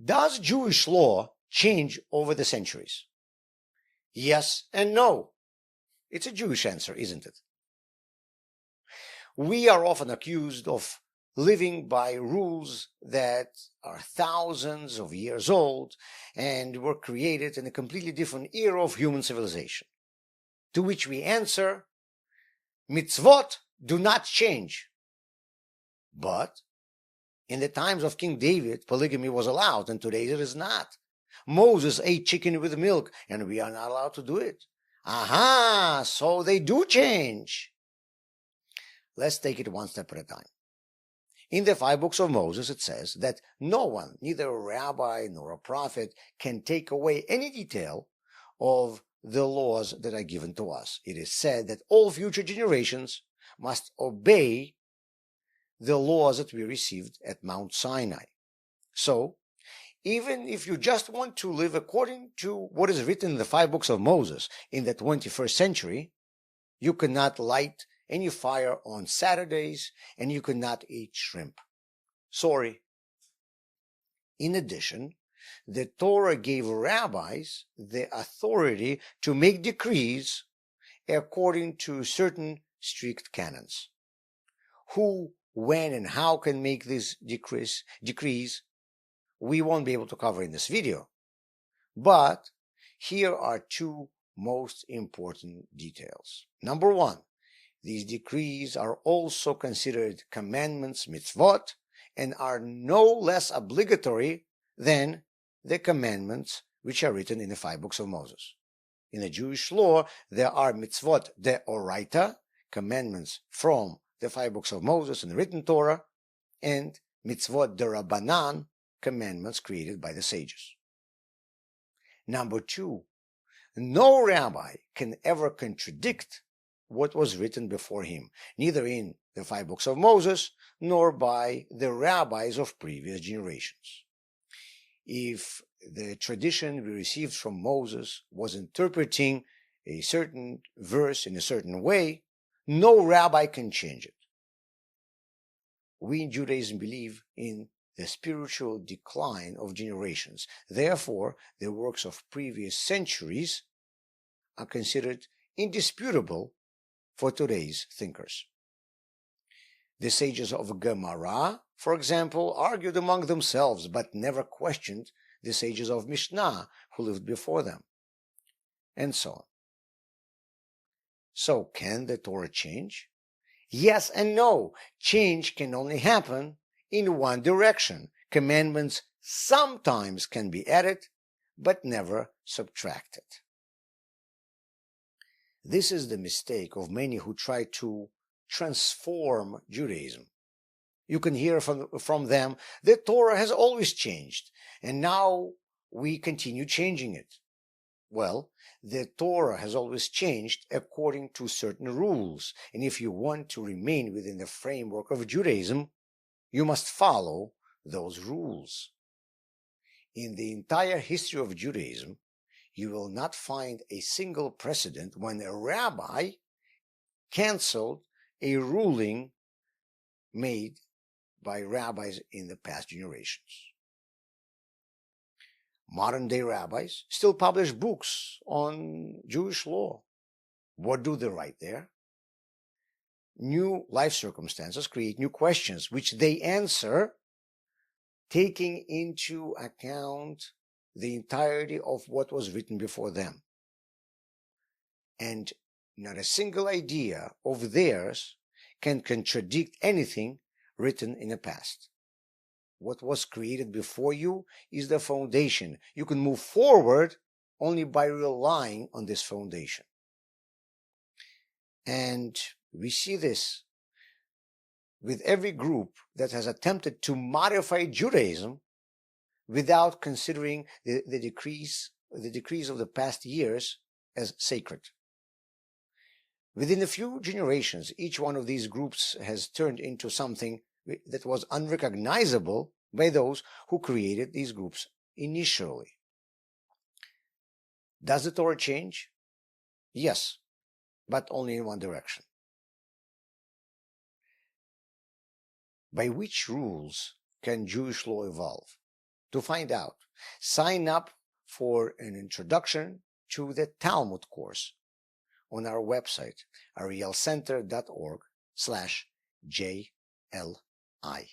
Does Jewish law change over the centuries? Yes and no. It's a Jewish answer, isn't it? We are often accused of living by rules that are thousands of years old and were created in a completely different era of human civilization. To which we answer, Mitzvot do not change. But in the times of King David, polygamy was allowed, and today it is not. Moses ate chicken with milk, and we are not allowed to do it. Aha, so they do change. Let's take it one step at a time. In the 5 books of Moses, it says that no one, neither a rabbi nor a prophet, can take away any detail of the laws that are given to us. It is said that all future generations must obey the laws that we received at Mount Sinai. So, even if you just want to live according to what is written in the 5 books of Moses in the 21st century, you cannot light any fire on Saturdays, and you cannot eat shrimp. Sorry. In addition, the Torah gave rabbis the authority to make decrees according to certain strict canons. Who, when, and how can make these decrees, we won't be able to cover in this video. But here are 2 most important details. Number 1, these decrees are also considered commandments, mitzvot, and are no less obligatory than the commandments which are written in the 5 books of Moses. In the Jewish law, there are mitzvot deoraita, commandments from the 5 books of Moses and the written Torah, and mitzvot derabanan, commandments created by the sages. Number 2, no rabbi can ever contradict what was written before him, neither in the 5 books of Moses nor by the rabbis of previous generations. If the tradition we received from Moses was interpreting a certain verse in a certain way, no rabbi can change it. We in Judaism believe in the spiritual decline of generations. Therefore, the works of previous centuries are considered indisputable for today's thinkers. The sages of Gemara, for example, argued among themselves but never questioned the sages of Mishnah who lived before them, and so on. So, can the Torah change? Yes and no. Change can only happen in one direction. Commandments sometimes can be added, but never subtracted. This is the mistake of many who try to transform Judaism. You can hear from them, the Torah has always changed, and now we continue changing it. Well, the Torah has always changed according to certain rules, and if you want to remain within the framework of Judaism, you must follow those rules. In the entire history of Judaism, you will not find a single precedent when a rabbi canceled a ruling made by rabbis in the past generations. Modern-day rabbis still publish books on Jewish law. What do they write there? New life circumstances create new questions, which they answer taking into account the entirety of what was written before them. And not a single idea of theirs can contradict anything written in the past. What was created before you is the foundation. You can move forward only by relying on this foundation. And we see this with every group that has attempted to modify Judaism without considering the decrees of the past years as sacred. Within a few generations, each one of these groups has turned into something that was unrecognizable by those who created these groups initially. Does the Torah change? Yes, but only in one direction. By which rules can Jewish law evolve? To find out, sign up for an introduction to the Talmud course on our website, arielcenter.org/JLI.